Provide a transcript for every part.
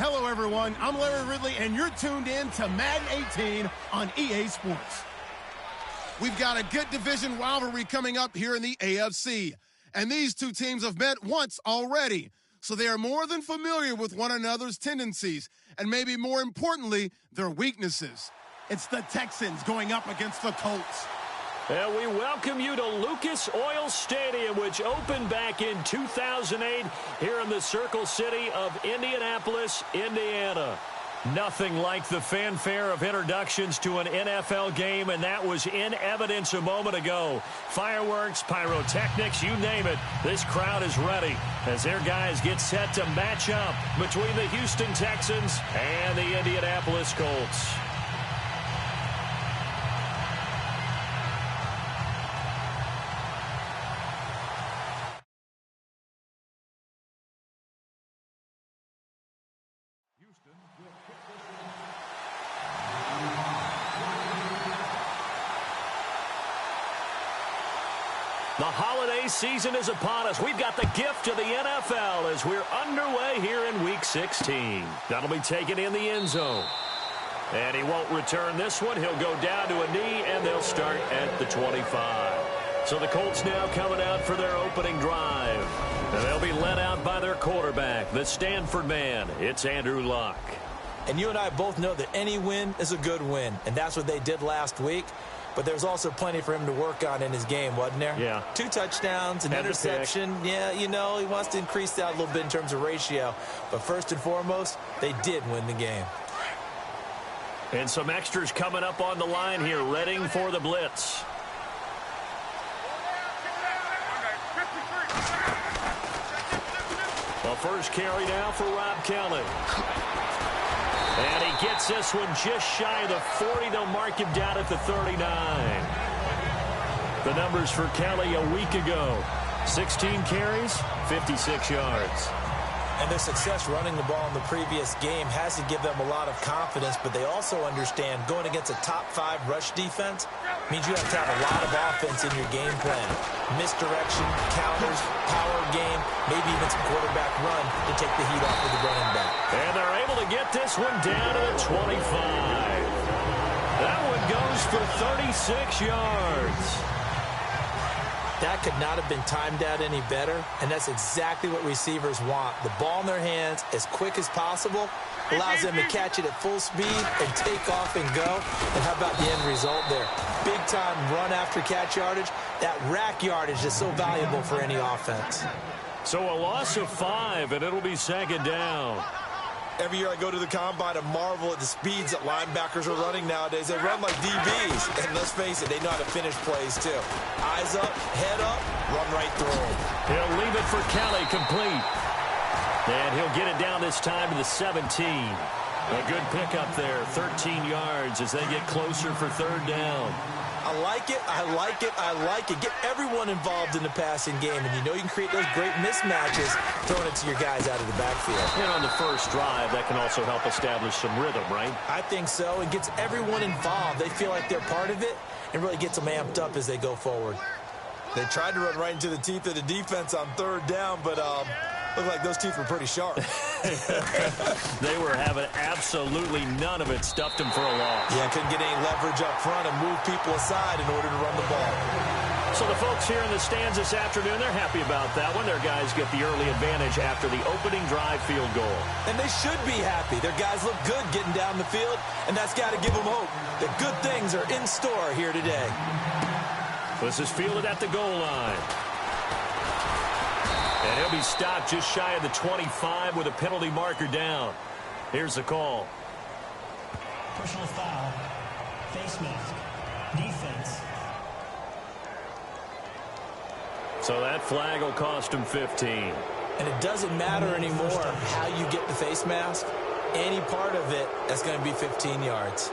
Hello, everyone. I'm Larry Ridley, and you're tuned in to Madden 18 on EA Sports. We've got a good division rivalry coming up here in the AFC, and these two teams have met once already, so they are more than familiar with one another's tendencies, and maybe more importantly, their weaknesses. It's the Texans going up against the Colts. And we welcome you to Lucas Oil Stadium, which opened back in 2008 here in the Circle City of Indianapolis, Indiana. Nothing like the fanfare of introductions to an NFL game, and that was in evidence a moment ago. Fireworks, pyrotechnics, you name it. This crowd is ready as their guys get set to match up between the Houston Texans and the Indianapolis Colts. The holiday season is upon us. We've got the gift of the NFL as we're underway here in Week 16. That'll be taken in the end zone. And he won't return this one. He'll go down to a knee, and they'll start at the 25. So the Colts now coming out for their opening drive. And they'll be led out by their quarterback, the Stanford man. It's Andrew Luck. And you and I both know that any win is a good win, and that's what they did last week. But there's also plenty for him to work on in his game, wasn't there? Yeah. 2 touchdowns, an interception. Yeah, you know, he wants to increase that a little bit in terms of ratio. But first and foremost, they did win the game. And some extras coming up on the line here, readying for the blitz. The first carry now for Rob Kelly. And he gets this one just shy of the 40. They'll mark him down at the 39. The numbers for Kelly a week ago. 16 carries, 56 yards. And their success running the ball in the previous game has to give them a lot of confidence, but they also understand going against a top 5 rush defense means you have to have a lot of offense in your game plan. Misdirection, counters, power game, maybe even some quarterback run to take the heat off of the running back. And they're able to get this one down to the 25. That one goes for 36 yards. That could not have been timed out any better, and that's exactly what receivers want. The ball in their hands as quick as possible allows them to catch it at full speed and take off and go. And how about the end result there? Big-time run after catch yardage. That rack yardage is so valuable for any offense. So a loss of 5, and it'll be second down. Every year I go to the combine and marvel at the speeds that linebackers are running nowadays. They run like DBs. And let's face it, they know how to finish plays too. Eyes up, head up, run right through them. He'll leave it for Kelly, complete. And he'll get it down this time to the 17. A good pickup there, 13 yards as they get closer for third down. I like it, I like it, I like it. Get everyone involved in the passing game, and you know you can create those great mismatches throwing it to your guys out of the backfield. And on the first drive, that can also help establish some rhythm, right? I think so. It gets everyone involved. They feel like they're part of it and really gets them amped up as they go forward. They tried to run right into the teeth of the defense on third down, but looked like those teeth were pretty sharp. They were having absolutely none of it. Stuffed them for a loss. Yeah, couldn't get any leverage up front and move people aside in order to run the ball. So the folks here in the stands this afternoon, they're happy about that one. Their guys get the early advantage after the opening drive field goal. And they should be happy. Their guys look good getting down the field, and that's got to give them hope that good things are in store here today. This is fielded at the goal line. And he'll be stopped just shy of the 25 with a penalty marker down. Here's the call. Personal foul. Face mask. Defense. So that flag will cost him 15. And it doesn't matter anymore how you get the face mask. Any part of it, that's going to be 15 yards.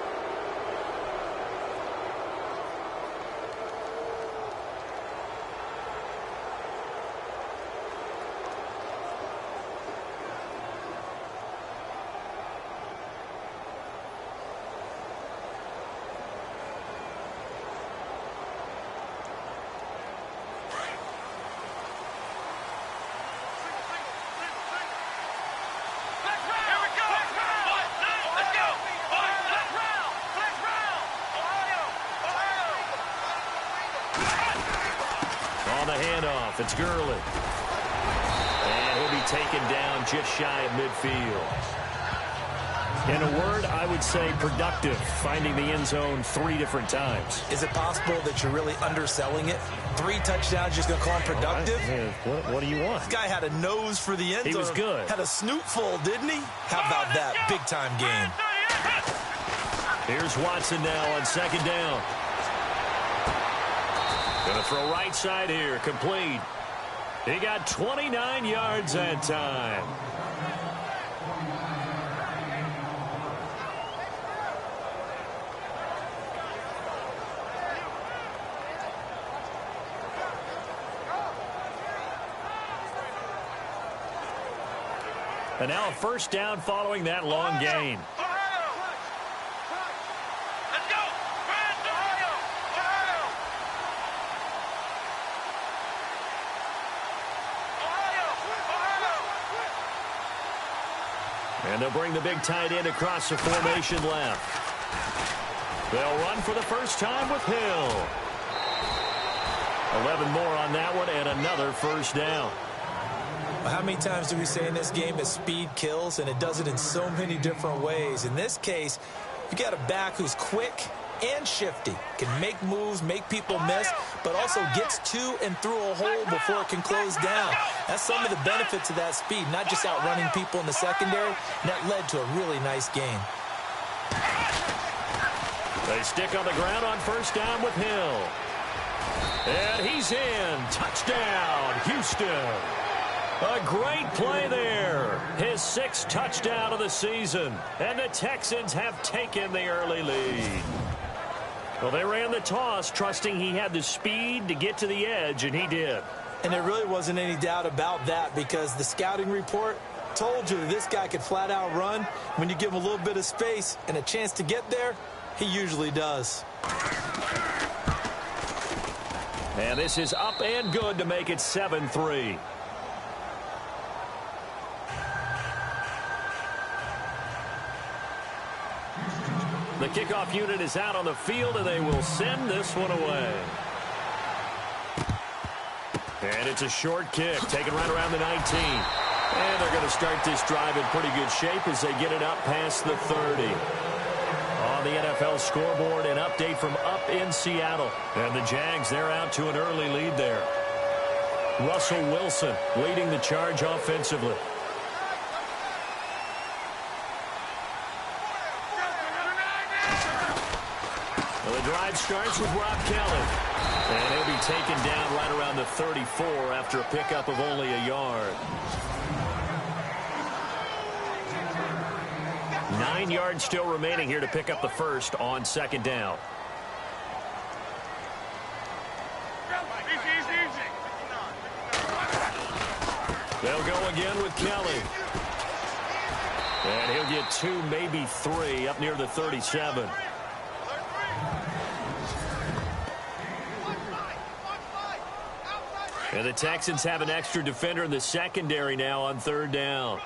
handoff. It's Gurley. And he'll be taken down just shy of midfield. In a word, I would say productive, finding the end zone 3 different times. Is it possible that you're really underselling it? 3 touchdowns, just going to call him productive? What do you want? This guy had a nose for the end zone. He was good. Had a snoot full, didn't he? How about that big-time game? Here's Watson now on 2nd down. Going to throw right side here, complete. He got 29 yards that time. And now a first down following that long gain. Let's go! Ohio! And they'll bring the big tight end across the formation left. They'll run for the first time with Hill. 11 more on that one and another first down. How many times do we say in this game that speed kills, and it does it in so many different ways? In this case, you got a back who's quick and shifty, can make moves, make people miss, but also gets to and through a hole before it can close down. That's some of the benefits of that speed, not just outrunning people in the secondary, and that led to a really nice game. They stick on the ground on first down with Hill. And he's in. Touchdown, Houston. A great play there. His 6th touchdown of the season. And the Texans have taken the early lead. Well, they ran the toss, trusting he had the speed to get to the edge, and he did. And there really wasn't any doubt about that, because the scouting report told you that this guy could flat out run. When you give him a little bit of space and a chance to get there, he usually does. And this is up and good to make it 7-3. The kickoff unit is out on the field, and they will send this one away. And it's a short kick, taken right around the 19. And they're going to start this drive in pretty good shape as they get it up past the 30. On the NFL scoreboard, an update from up in Seattle. And the Jags, they're out to an early lead there. Russell Wilson leading the charge offensively. The drive starts with Rob Kelly. And he'll be taken down right around the 34 after a pickup of only a yard. 9 yards still remaining here to pick up the first on 2nd down. They'll go again with Kelly. And he'll get 2, maybe 3 up near the 37. And the Texans have an extra defender in the secondary now on 3rd down.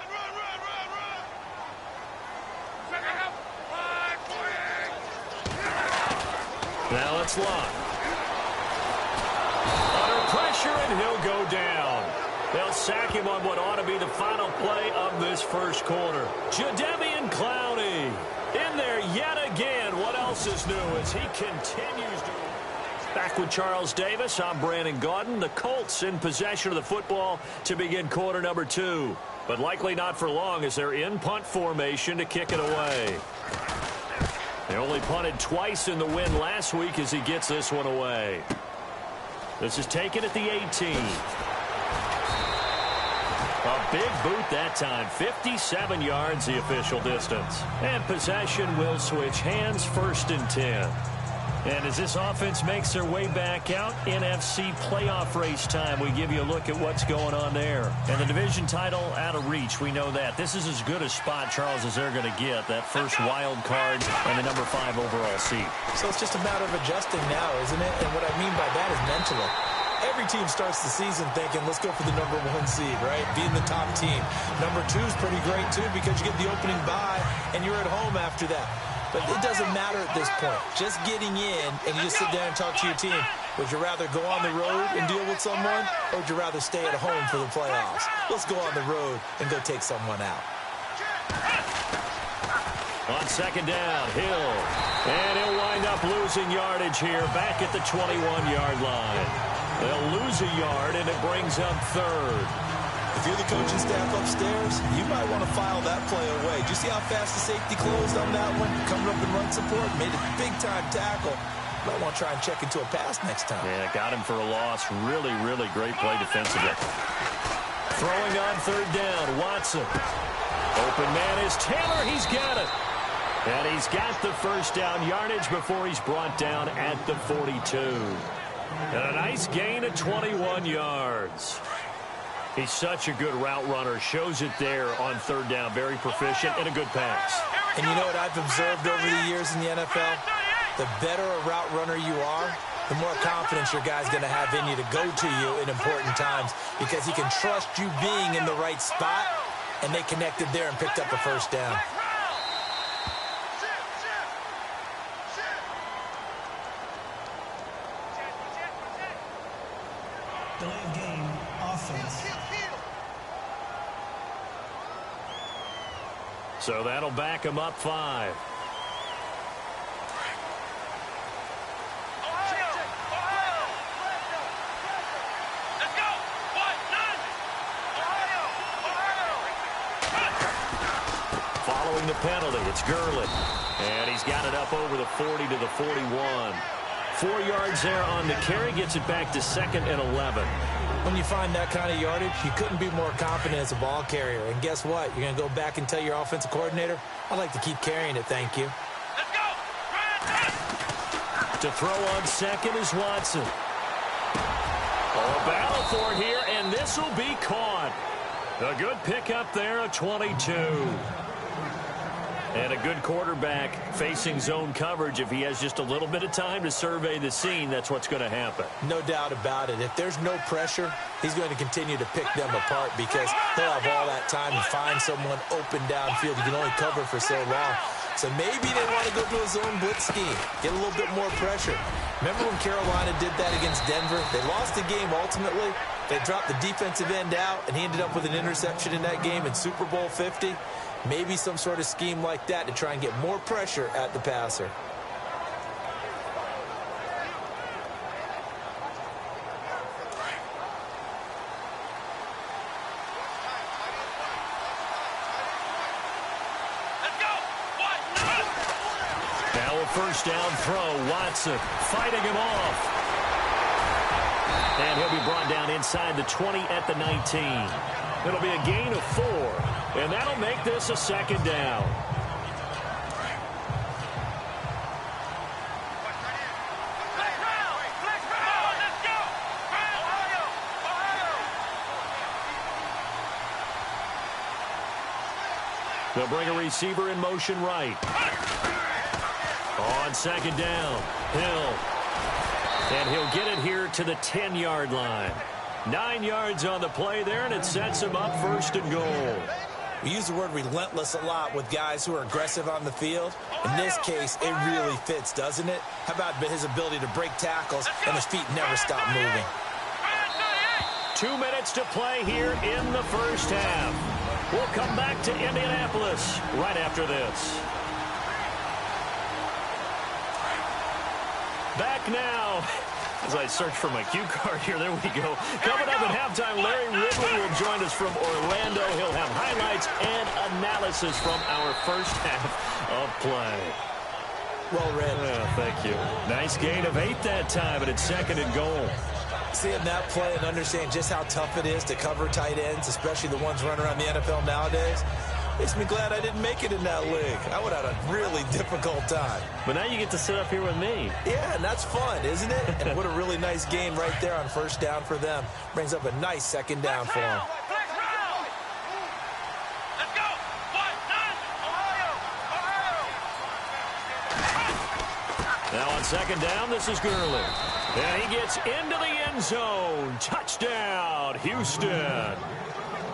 Now it's locked. Under pressure, and he'll go down. They'll sack him on what ought to be the final play of this first quarter. Jadeveon Clowney in there yet again. What else is new as he continues to... Back with Charles Davis, I'm Brandon Gaudin. The Colts in possession of the football to begin quarter number 2. But likely not for long as they're in punt formation to kick it away. They only punted twice in the win last week as he gets this one away. This is taken at the 18. A big boot that time. 57 yards the official distance. And possession will switch hands, 1st and 10. And as this offense makes their way back out, NFC playoff race time, we give you a look at what's going on there. And the division title out of reach, we know that. This is as good a spot, Charles, as they're going to get. That first wild card and the number 5 overall seed. So it's just a matter of adjusting now, isn't it? And what I mean by that is mentally. Every team starts the season thinking, let's go for the number 1 seed, right? Being the top team. Number 2 is pretty great, too, because you get the opening bye, and you're at home after that. But it doesn't matter at this point. Just getting in, and you just sit down and talk to your team. Would you rather go on the road and deal with someone, or would you rather stay at home for the playoffs? Let's go on the road and go take someone out. On second down, Hill. And he'll wind up losing yardage here back at the 21-yard line. They'll lose a yard, and it brings up third. If you're the coaching staff upstairs, you might want to file that play away. Did you see how fast the safety closed on that one? Coming up in run support, made a big-time tackle. Might want to try and check into a pass next time. Yeah, got him for a loss. Really, really great play defensively. Throwing on third down, Watson. Open man is Taylor. He's got it. And he's got the first down yardage before he's brought down at the 42. And a nice gain of 21 yards. He's such a good route runner. Shows it there on third down. Very proficient and a good pass. And you know what I've observed over the years in the NFL? The better a route runner you are, the more confidence your guy's going to have in you to go to you in important times, because he can trust you being in the right spot, and they connected there and picked up a first down. Delay of game, offense. So that'll back him up 5. Following the penalty, it's Gurley. And he's got it up over the 40 to the 41. 4 yards there on the carry, gets it back to 2nd and 11. When you find that kind of yardage, you couldn't be more confident as a ball carrier. And guess what? You're going to go back and tell your offensive coordinator, I'd like to keep carrying it, thank you. Let's go. To throw on second is Watson. A battle for it here, and this will be caught. A good pickup there, a 22. And a good quarterback facing zone coverage. If he has just a little bit of time to survey the scene, that's what's going to happen. No doubt about it. If there's no pressure, he's going to continue to pick them apart, because he'll have all that time to find someone open downfield. You can only cover for so long. So maybe they want to go to a zone blitz scheme, get a little bit more pressure. Remember when Carolina did that against Denver? They lost the game ultimately. They dropped the defensive end out, and he ended up with an interception in that game in Super Bowl 50. Maybe some sort of scheme like that to try and get more pressure at the passer. Now a first down throw. Watson fighting him off. And he'll be brought down inside the 20 at the 19. It'll be a gain of 4. And that'll make this a second down. They'll bring a receiver in motion right. On second down, Hill. And he'll get it here to the 10-yard line. 9 yards on the play there, and it sets him up 1st and goal. We use the word relentless a lot with guys who are aggressive on the field. In this case, it really fits, doesn't it? How about his ability to break tackles and his feet never stop moving? 2 minutes to play here in the first half. We'll come back to Indianapolis right after this. Back now. As I search for my cue card here, there we go. Coming up at halftime, Larry Ridley will join us from Orlando. He'll have highlights and analysis from our first half of play. Well read. Thank you. Nice gain of 8 that time, and it's 2nd and goal. Seeing that play and understand just how tough it is to cover tight ends, especially the ones running around the NFL nowadays, makes me glad I didn't make it in that league. I would have had a really difficult time. But now you get to sit up here with me. Yeah, and that's fun, isn't it? And what a really nice game right there on first down for them. Brings up a nice second down for them. Now on second down, this is Gurley. And he gets into the end zone. Touchdown, Houston.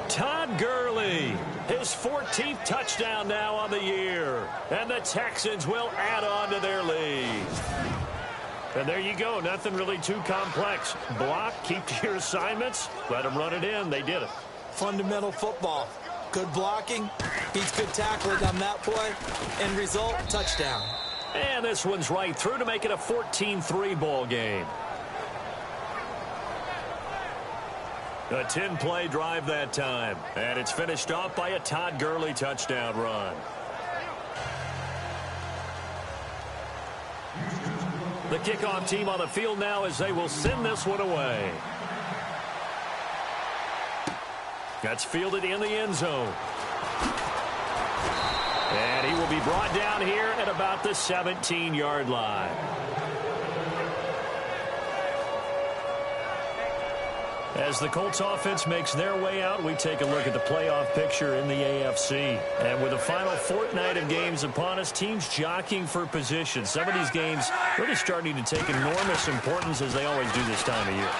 Todd Gurley, his 14th touchdown now on the year. And the Texans will add on to their lead. And there you go. Nothing really too complex. Block, keep to your assignments, let them run it in. They did it. Fundamental football. Good blocking, beats good tackling on that play. End result, touchdown. And this one's right through to make it a 14-3 ball game. A 10-play drive that time. And it's finished off by a Todd Gurley touchdown run. The kickoff team on the field now as they will send this one away. That's fielded in the end zone. And he will be brought down here at about the 17-yard line. As the Colts offense makes their way out, we take a look at the playoff picture in the AFC. And with the final fortnight of games upon us, teams jockeying for position. Some of these games really starting to take enormous importance as they always do this time of year.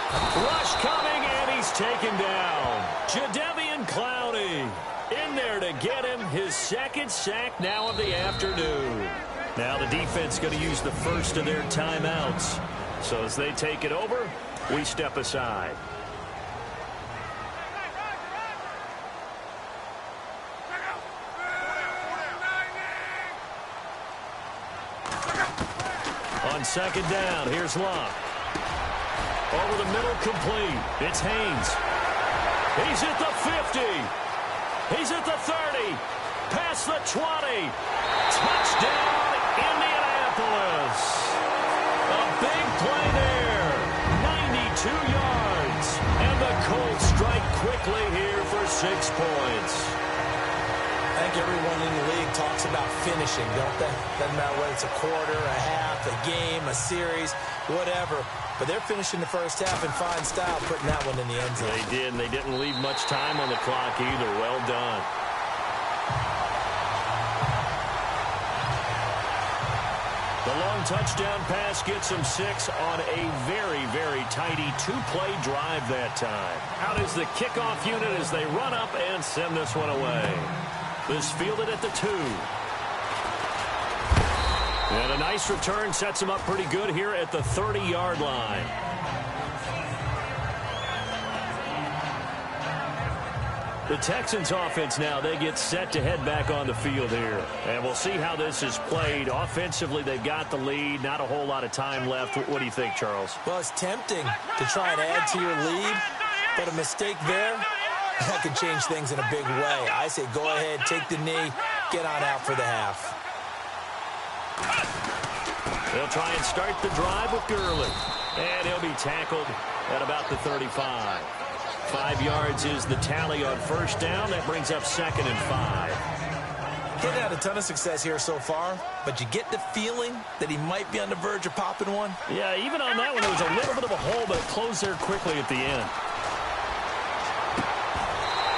Rush coming, and he's taken down. Jadeveon Clowney in there to get him his second sack now of the afternoon. Now the defense going to use the first of their timeouts. So as they take it over, we step aside. On second down, here's Love. Over the middle, complete. It's Haynes. He's at the 50. He's at the 30. Past the 20. Touchdown, Indianapolis. A big play there. 92 yards. And the Colts strike quickly here for 6 points. I think everyone in the league talks about finishing, don't they? Doesn't matter whether it's a quarter, a half, a game, a series, whatever. But they're finishing the first half in fine style, putting that one in the end zone. They did, and they didn't leave much time on the clock either. Well done. The long touchdown pass gets him 6 on a very, very tidy 2-play drive that time. Out is the kickoff unit as they run up and send this one away. This fielded at the 2. And a nice return sets him up pretty good here at the 30-yard line. The Texans offense now, they get set to head back on the field here. And we'll see how this is played. Offensively, they've got the lead. Not a whole lot of time left. What do you think, Charles? Well, it's tempting to try and add to your lead, but a mistake there, that could change things in a big way. I say go ahead, take the knee, get on out for the half. They'll try and start the drive with Gurley. And he'll be tackled at about the 35. 5 yards is the tally on first down. That brings up 2nd and 5. He hasn't had a ton of success here so far, but you get the feeling that he might be on the verge of popping one. Yeah, even on that one, there was a little bit of a hole, but it closed there quickly at the end.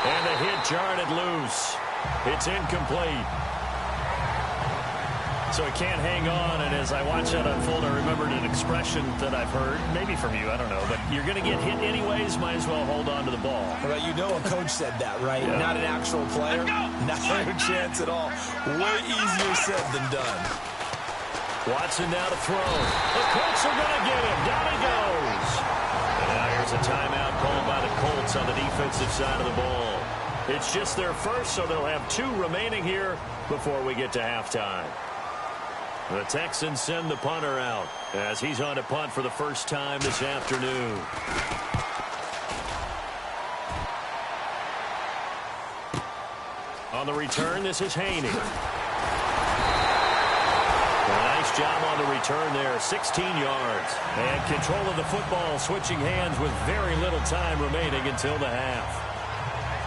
And the hit jarred it loose. It's incomplete. So it can't hang on, and as I watch that unfold, I remembered an expression that I've heard, maybe from you, I don't know, but you're going to get hit anyways, might as well hold on to the ball. Well, you know a coach said that, right? Yeah. Not an actual player. Not a chance at all. Way easier said than done. Watson now to throw. The Colts are going to get him. Down he goes. And now here's a timeout called by the Colts on the defensive side of the ball. It's just their first, so they'll have 2 remaining here before we get to halftime. The Texans send the punter out as he's on to punt for the first time this afternoon. On the return, this is Haney. A nice job on the return there, 16 yards. And control of the football, switching hands with very little time remaining until the half.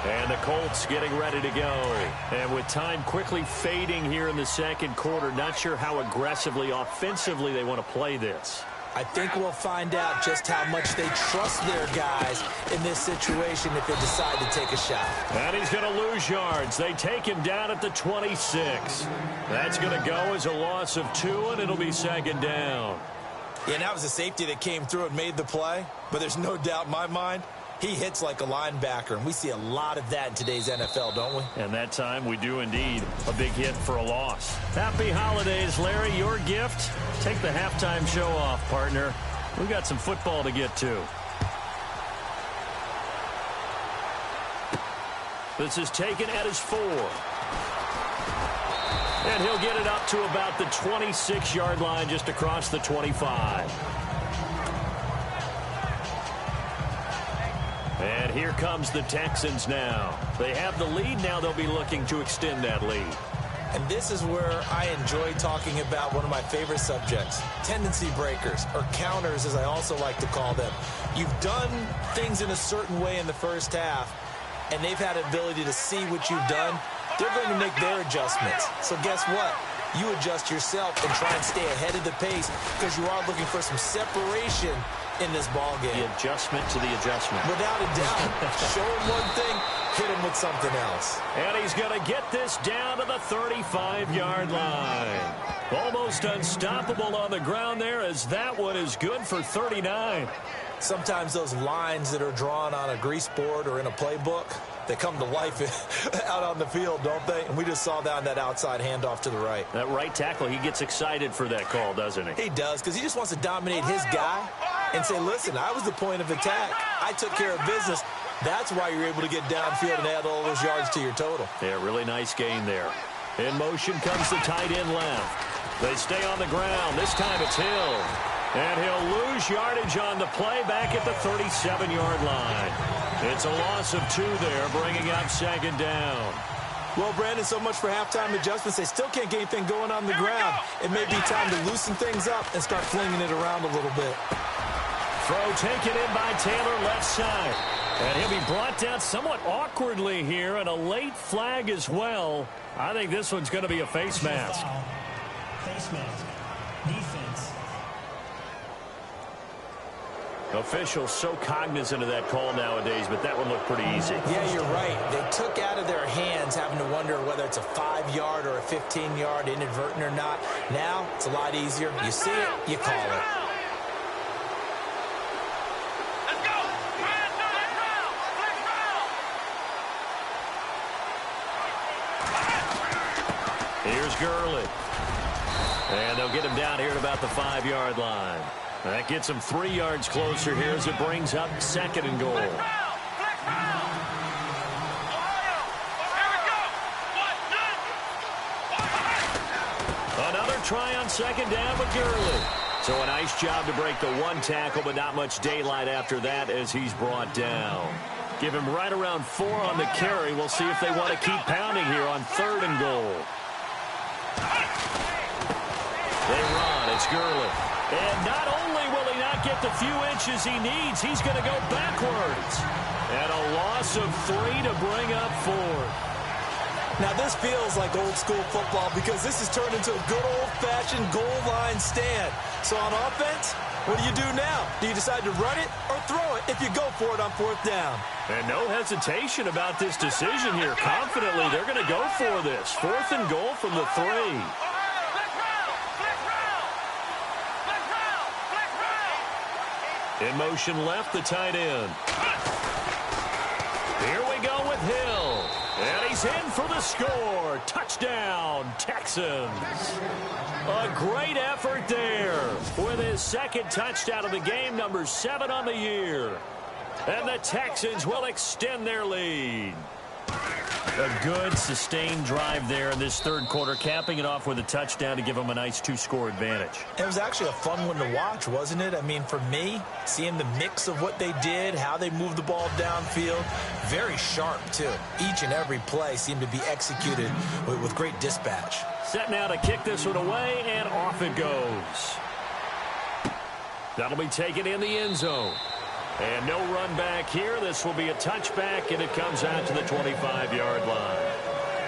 And the Colts getting ready to go. And with time quickly fading here in the second quarter, not sure how aggressively, offensively they want to play this. I think we'll find out just how much they trust their guys in this situation if they decide to take a shot. And he's going to lose yards. They take him down at the 26. That's going to go as a loss of 2, and it'll be 2nd down. Yeah, and that was a safety that came through and made the play. But there's no doubt in my mind, He hits like a linebacker, and we see a lot of that in today's NFL, don't we? And that time we do indeed. A big hit for a loss. Happy holidays, Larry. Your gift? Take the halftime show off, partner. We've got some football to get to. This is taken at his 4. And he'll get it up to about the 26-yard line, just across the 25. And here comes the Texans now. They have the lead. Now they'll be looking to extend that lead. And this is where I enjoy talking about one of my favorite subjects, tendency breakers, or counters, as I also like to call them. You've done things in a certain way in the first half, and they've had an ability to see what you've done. They're going to make their adjustments. So guess what? You adjust yourself and try and stay ahead of the pace because you are looking for some separation in this ball game. The adjustment to the adjustment. Without a doubt. Show him one thing, hit him with something else. And he's going to get this down to the 35-yard line. Almost unstoppable on the ground there, as that one is good for 39. Sometimes those lines that are drawn on a grease board or in a playbook, they come to life out on the field, don't they? And we just saw that on that outside handoff to the right. That right tackle, he gets excited for that call, doesn't he? He does, because he just wants to dominate his guy and say, listen, I was the point of attack. I took care of business. That's why you're able to get downfield and add all those yards to your total. Yeah, really nice gain there. In motion comes the tight end left. They stay on the ground. This time it's Hill. And he'll lose yardage on the play back at the 37-yard line. It's a loss of 2 there, bringing up second down. Well, Brandon, so much for halftime adjustments. They still can't get anything going on the ground. It may be time to loosen things up and start flinging it around a little bit. Throw taken in by Taylor, left side. And he'll be brought down somewhat awkwardly here, and a late flag as well. I think this one's going to be a face mask. Face mask. Defense. Officials so cognizant of that call nowadays, but that one looked pretty easy. Yeah, you're right. They took out of their hands having to wonder whether it's a 5-yard or a 15-yard, inadvertent or not. Now, it's a lot easier. You see it, you call it. Let's go! Here's Gurley. And they'll get him down here at about the 5-yard line. That gets him 3 yards closer here as it brings up second and goal. Another try on second down with Gurley. So a nice job to break the 1 tackle, but not much daylight after that as he's brought down. Give him right around 4 on the carry. We'll see if they want to keep pounding here on 3rd and goal. They run. It's Gurley. And not only will he not get the few inches he needs, he's going to go backwards. And a loss of 3 to bring up 4. Now, this feels like old school football because this has turned into a good old-fashioned goal line stand. So on offense, what do you do now? Do you decide to run it or throw it if you go for it on 4th down? And no hesitation about this decision here. Confidently, they're going to go for this. 4th and goal from the 3. In motion left, the tight end. Here we go with Hill. And he's in for the score. Touchdown, Texans. A great effort there with his 2nd touchdown of the game, number 7 on the year. And the Texans will extend their lead. A good, sustained drive there in this 3rd quarter, capping it off with a touchdown to give them a nice 2-score advantage. It was actually a fun one to watch, wasn't it? I mean, for me, seeing the mix of what they did, how they moved the ball downfield, very sharp, too. Each and every play seemed to be executed with great dispatch. Set now to kick this one away, and off it goes. That'll be taken in the end zone. And no run back here. This will be a touchback, and it comes out to the 25-yard line.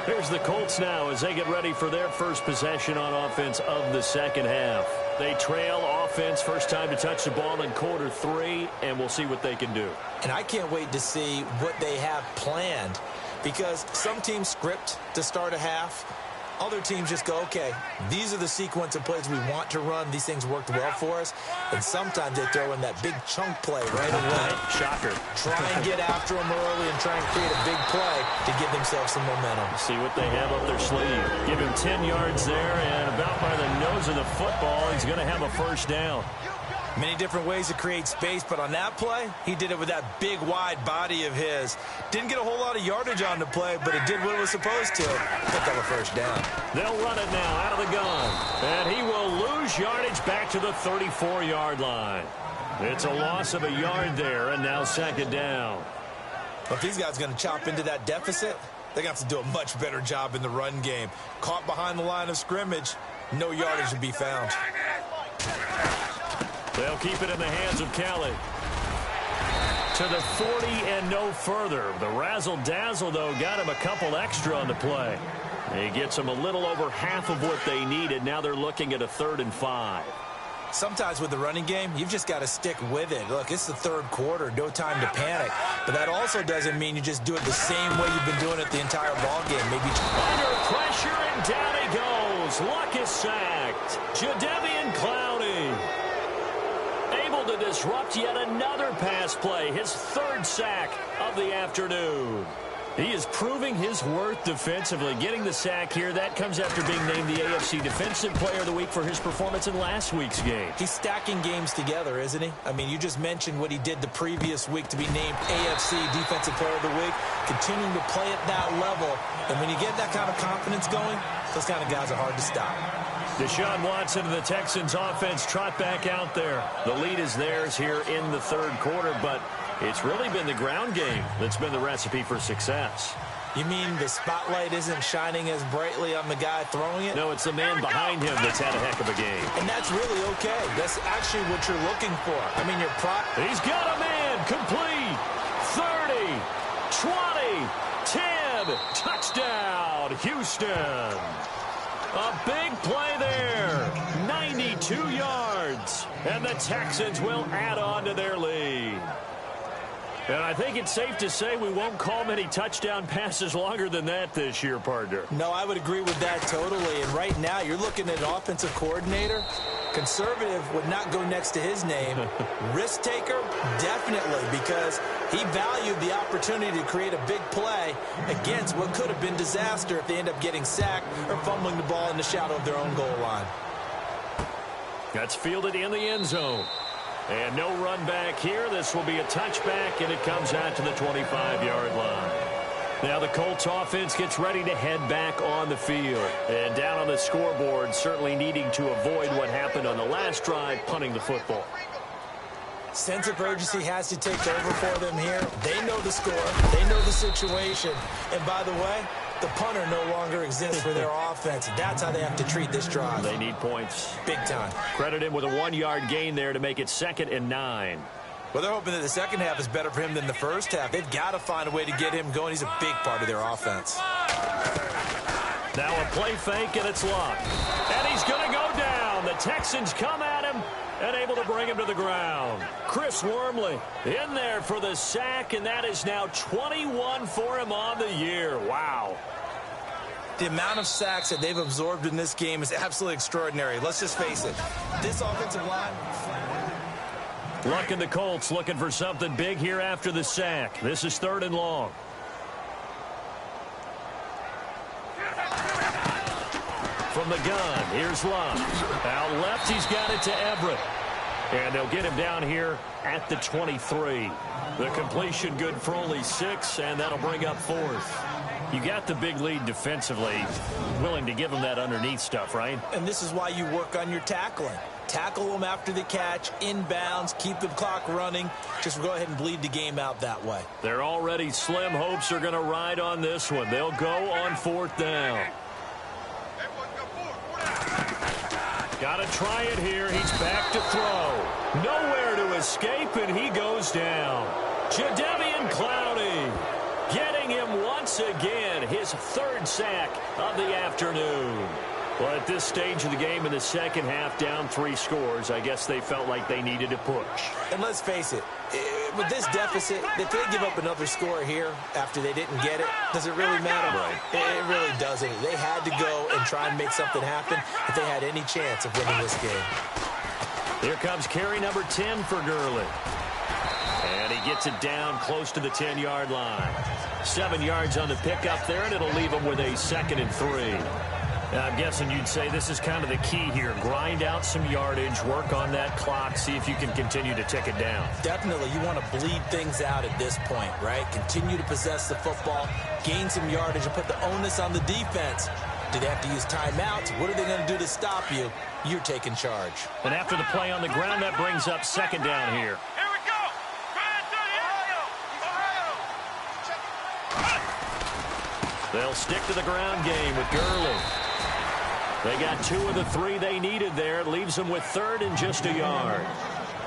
Here's the Colts now as they get ready for their first possession on offense of the 2nd half. They trail offense, first time to touch the ball in quarter 3, and we'll see what they can do. And I can't wait to see what they have planned, because some teams script to start a half, Other teams just go, okay, these are the sequence of plays we want to run. These things worked well for us. And sometimes they throw in that big chunk play right away. Shocker. Try and get after them early and try and create a big play to give themselves some momentum. See what they have up their sleeve. Give him 10 yards there, and about by the nose of the football, he's going to have a first down. Many different ways to create space, but on that play, he did it with that big, wide body of his. Didn't get a whole lot of yardage on the play, but it did what it was supposed to. Pick up a first down. They'll run it now out of the gun, and he will lose yardage back to the 34-yard line. It's a loss of a yard there, and now second down. If these guys are going to chop into that deficit, they're going to have to do a much better job in the run game. Caught behind the line of scrimmage, no yardage to be found. They'll keep it in the hands of Kelly. To the 40 and no further. The razzle-dazzle, though, got him a couple extra on the play. He gets them a little over half of what they needed. Now they're looking at a 3rd and 5. Sometimes with the running game, you've just got to stick with it. Look, it's the third quarter, no time to panic. But that also doesn't mean you just do it the same way you've been doing it the entire ball game. Maybe under pressure, and down he goes. Luck is sacked. Jadeveon Clowney able to disrupt yet another pass play. His 3rd sack of the afternoon. He is proving his worth defensively. Getting the sack here, that comes after being named the AFC Defensive Player of the Week for his performance in last week's game. He's stacking games together, isn't he? I mean, you just mentioned what he did the previous week to be named AFC Defensive Player of the Week. Continuing to play at that level. And when you get that kind of confidence going, those kind of guys are hard to stop. Deshaun Watson and the Texans offense trot back out there. The lead is theirs here in the 3rd quarter, but it's really been the ground game that's been the recipe for success. You mean the spotlight isn't shining as brightly on the guy throwing it? No, it's the man behind him that's had a heck of a game. And that's really okay. That's actually what you're looking for. I mean, your prop. He's got a man. Complete. 30, 20, 10. Touchdown, Houston. A big play there. 92 yards. And the Texans will add on to their lead. And I think it's safe to say we won't call many touchdown passes longer than that this year, partner. No, I would agree with that totally. And right now, you're looking at an offensive coordinator. Conservative would not go next to his name. Risk taker, definitely, because he valued the opportunity to create a big play against what could have been disaster if they end up getting sacked or fumbling the ball in the shadow of their own goal line. That's fielded in the end zone. And no run back here. This will be a touchback, and it comes out to the 25-yard line. Now the Colts offense gets ready to head back on the field. And down on the scoreboard, certainly needing to avoid what happened on the last drive, punting the football. Sense of urgency has to take over for them here. They know the score. They know the situation. And by the way, the punter no longer exists for their offense. That's how they have to treat this drive. They need points. Big time. Credit him with a 1-yard gain there to make it 2nd and 9. Well, they're hoping that the second half is better for him than the first half. They've got to find a way to get him going. He's a big part of their offense. Now a play fake, and it's Luck. And he's going to go down. The Texans come at him and able to bring him to the ground. Chris Wormley in there for the sack, and that is now 21 for him on the year. Wow. The amount of sacks that they've absorbed in this game is absolutely extraordinary. Let's just face it. This offensive line... Luck and the Colts looking for something big here after the sack. This is 3rd and long. From the gun, here's Luck. Out left, he's got it to Everett. And they'll get him down here at the 23. The completion good for only 6, and that'll bring up 4th. You got the big lead defensively. Willing to give them that underneath stuff, right? And this is why you work on your tackling. Tackle them after the catch, inbounds, keep the clock running. Just go ahead and bleed the game out that way. They're already slim hopes are going to ride on this one. They'll go on 4th down. Got to try it here. He's back to throw. Nowhere to escape, and he goes down. Jadeveon Clowney getting him once again, his 3rd sack of the afternoon. Well, at this stage of the game in the second half, down 3 scores, I guess they felt like they needed to push. And let's face it, with this deficit, if they give up another score here after they didn't get it, does it really matter? Right. It really doesn't. They had to go and try and make something happen if they had any chance of winning this game. Here comes carry number 10 for Gurley. And he gets it down close to the 10-yard line. 7 yards on the pickup there, and it'll leave him with a 2nd and 3. Now, I'm guessing you'd say this is kind of the key here. Grind out some yardage, work on that clock, see if you can continue to tick it down. Definitely. You want to bleed things out at this point, right? Continue to possess the football, gain some yardage, and put the onus on the defense. Do they have to use timeouts? What are they going to do to stop you? You're taking charge. And after the play on the ground, that brings up 2nd down here. Here we go. They'll stick to the ground game with Gurley. They got 2 of the 3 they needed there. It leaves them with 3rd and just a yard.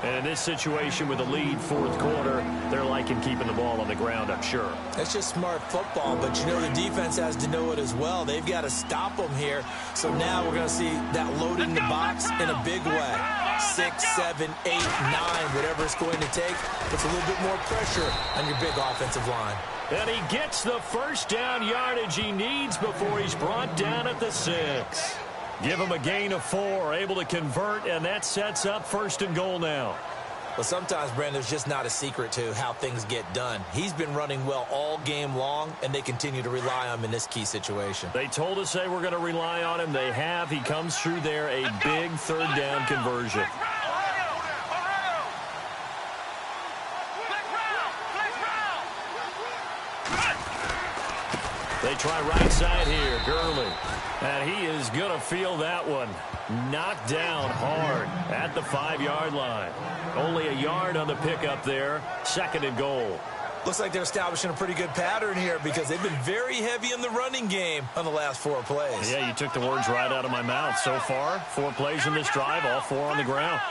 And in this situation with a lead, 4th quarter, they're liking keeping the ball on the ground, I'm sure. That's just smart football, but you know the defense has to know it as well. They've got to stop them here. So now we're going to see that loading the box in a big way. 6, 7, 8, 9, whatever it's going to take, puts a little bit more pressure on your big offensive line. And he gets the 1st down yardage he needs before he's brought down at the 6. Give him a gain of 4, able to convert, and that sets up 1st and goal now. Well, sometimes, Brandon, there's just not a secret to how things get done. He's been running well all game long, and they continue to rely on him in this key situation. They told us they were going to rely on him. They have. He comes through there, a big 3rd down conversion. They try right side here, Gurley. And he is going to feel that one. Knocked down hard at the 5-yard line. Only a yard on the pickup there. 2nd and goal. Looks like they're establishing a pretty good pattern here because they've been very heavy in the running game on the last 4 plays. Yeah, you took the words right out of my mouth. So far, 4 plays in this drive, all 4 on the ground.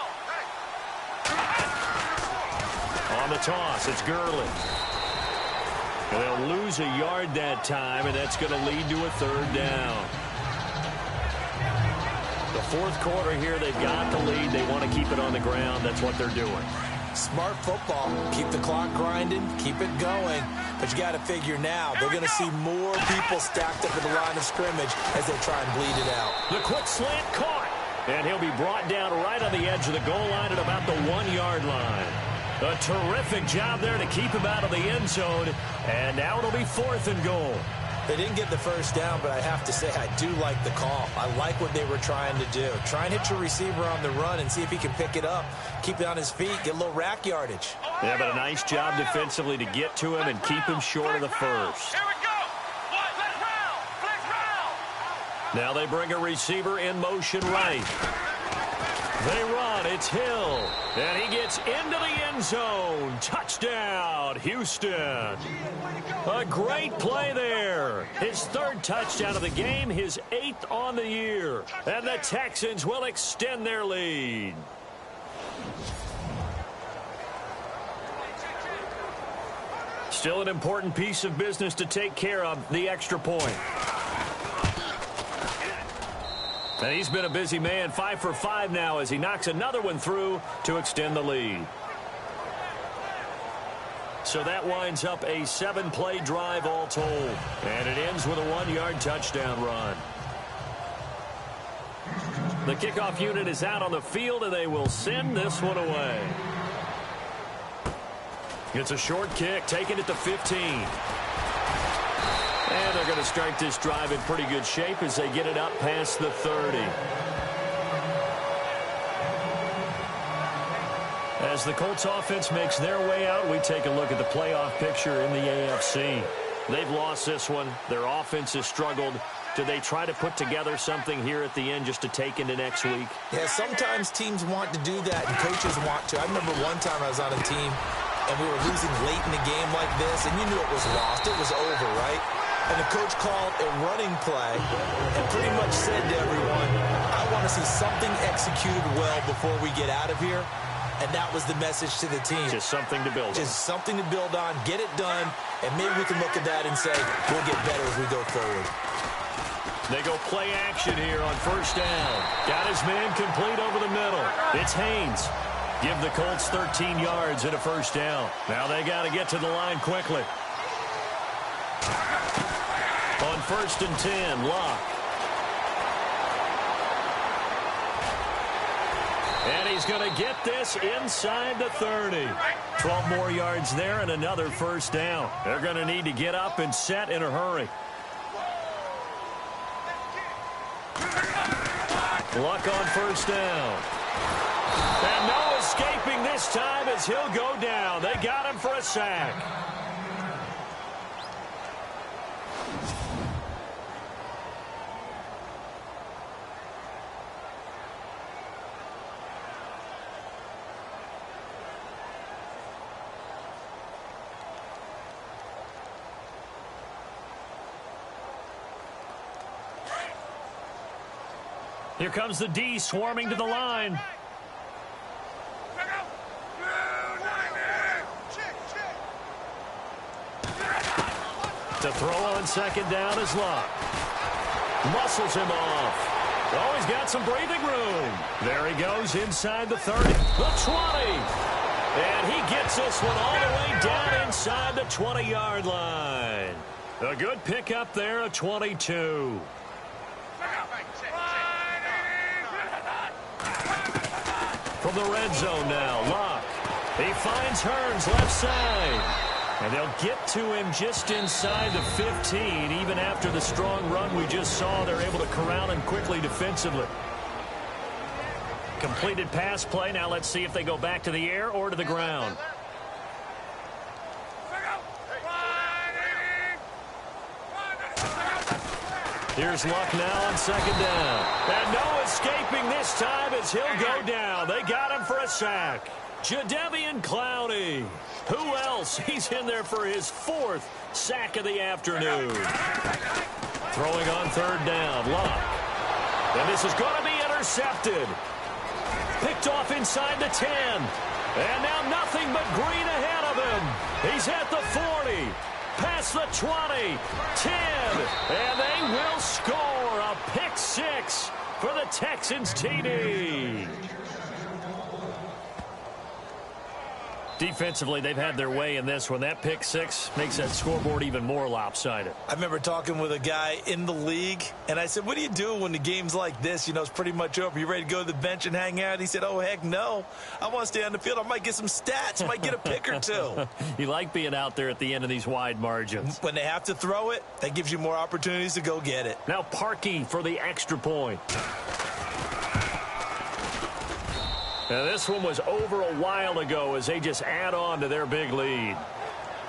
On the toss, it's Gurley. And they'll lose a yard that time, and that's going to lead to a 3rd down. The 4th quarter here, they've got the lead. They want to keep it on the ground. That's what they're doing. Smart football. Keep the clock grinding. Keep it going. But you got to figure now, they're going to see more people stacked up at the line of scrimmage as they try and bleed it out. The quick slant caught. And he'll be brought down right on the edge of the goal line at about the 1-yard line. A terrific job there to keep him out of the end zone. And now it'll be 4th and goal. They didn't get the 1st down, but I have to say I do like the call. I like what they were trying to do. Try and hit your receiver on the run and see if he can pick it up. Keep it on his feet. Get a little rack yardage. Yeah, but a nice job defensively to get to him and keep him short of the 1st. Here we go. Flex round. Now they bring a receiver in motion right. They run. It's Hill. And he gets into the end zone. Touchdown, Houston. A great play there. His 3rd touchdown of the game, his 8th on the year. And the Texans will extend their lead. Still an important piece of business to take care of, the extra point. And he's been a busy man, 5 for 5 now as he knocks another one through to extend the lead. So that winds up a 7-play drive all told. And it ends with a 1-yard touchdown run. The kickoff unit is out on the field, and they will send this one away. It's a short kick, taking it to 15. And they're going to start this drive in pretty good shape as they get it up past the 30. As the Colts offense makes their way out, we take a look at the playoff picture in the AFC. They've lost this one. Their offense has struggled. Do they try to put together something here at the end just to take into next week? Yeah, sometimes teams want to do that and coaches want to. I remember one time I was on a team and we were losing late in the game like this, and you knew it was lost. It was over, right? And the coach called a running play and pretty much said to everyone, I want to see something executed well before we get out of here. And that was the message to the team. Just something to build on. Just something to build on, get it done, and maybe we can look at that and say, we'll get better as we go forward. They go play action here on 1st down. Got his man complete over the middle. It's Haynes. Give the Colts 13 yards and a first down. Now they got to get to the line quickly. On 1st and 10, Locke. And he's going to get this inside the 30. 12 more yards there and another first down. They're going to need to get up and set in a hurry. Luck on first down. And no escaping this time as he'll go down. They got him for a sack. Here comes the D swarming to the line. To throw on second down is Locke. Muscles him off. Oh, he's got some breathing room. There he goes inside the 30. The 20. And he gets this one all the way down inside the 20-yard line. A good pickup there, a 22. From the red zone now, Locke. He finds Hearns left side. And they'll get to him just inside the 15. Even after the strong run we just saw, they're able to corral him quickly defensively. Completed pass play. Now let's see if they go back to the air or to the ground. Here's Luck now on second down. And no escaping this time as he'll go down. They got him for a sack. Jadeveon Clowney. Who else? He's in there for his 4th sack of the afternoon. Throwing on third down, Luck. And this is going to be intercepted. Picked off inside the 10. And now nothing but green ahead of him. He's at the 40. Past the 20, 10, and they will score a pick 6 for the Texans TD. Defensively, they've had their way in this one. That pick 6 makes that scoreboard even more lopsided. I remember talking with a guy in the league, and I said, what do you do when the game's like this? You know, it's pretty much over. You ready to go to the bench and hang out? He said, oh, heck no. I want to stay on the field. I might get some stats. Might get a pick or two. You like being out there at the end of these wide margins. When they have to throw it, that gives you more opportunities to go get it. Now Parkey for the extra point. Now this one was over a while ago as they just add on to their big lead.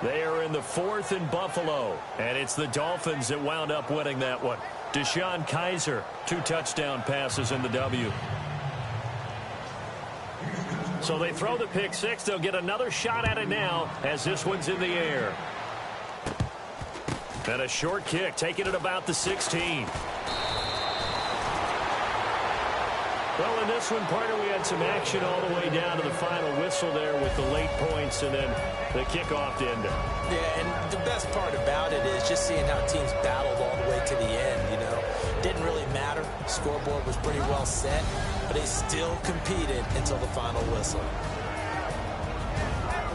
They are in the 4th in Buffalo, and it's the Dolphins that wound up winning that one. Deshaun Kaiser, 2 touchdown passes in the W. So they throw the pick 6. They'll get another shot at it now as this one's in the air. And a short kick, taking it about the 16. Well, in this one, partner, we had some action all the way down to the final whistle there with the late points and then the kickoff to end it. Yeah, and the best part about it is just seeing how teams battled all the way to the end, you know. Didn't really matter. The scoreboard was pretty well set, but they still competed until the final whistle.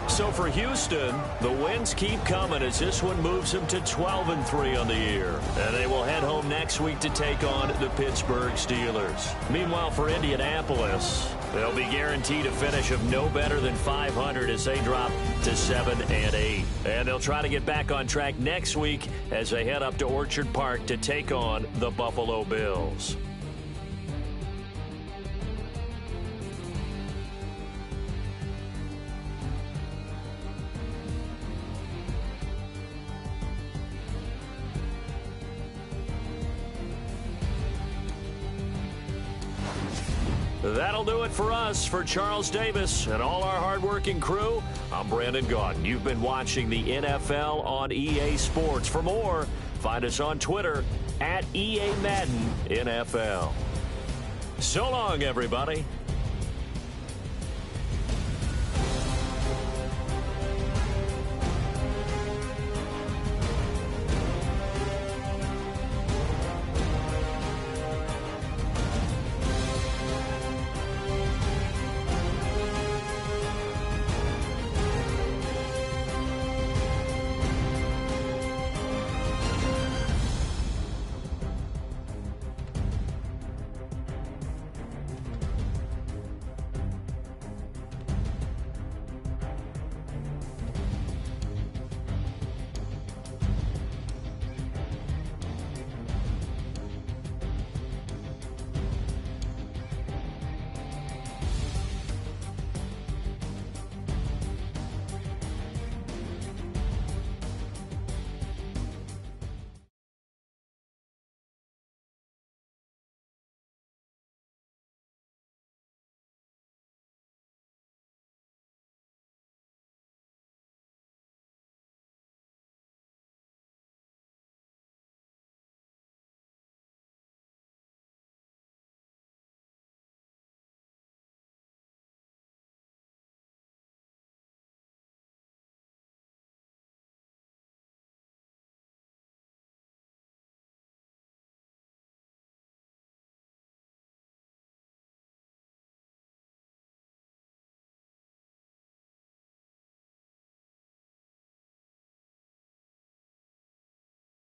So for Houston, the wins keep coming as this one moves them to 12-3 on the year. And they will head home next week to take on the Pittsburgh Steelers. Meanwhile, for Indianapolis, they'll be guaranteed a finish of no better than 500 as they drop to 7-8. And they'll try to get back on track next week as they head up to Orchard Park to take on the Buffalo Bills. That'll do it for us. For Charles Davis and all our hardworking crew, I'm Brandon Gaudin. You've been watching the NFL on EA Sports. For more, find us on Twitter @EA Madden NFL. So long, everybody.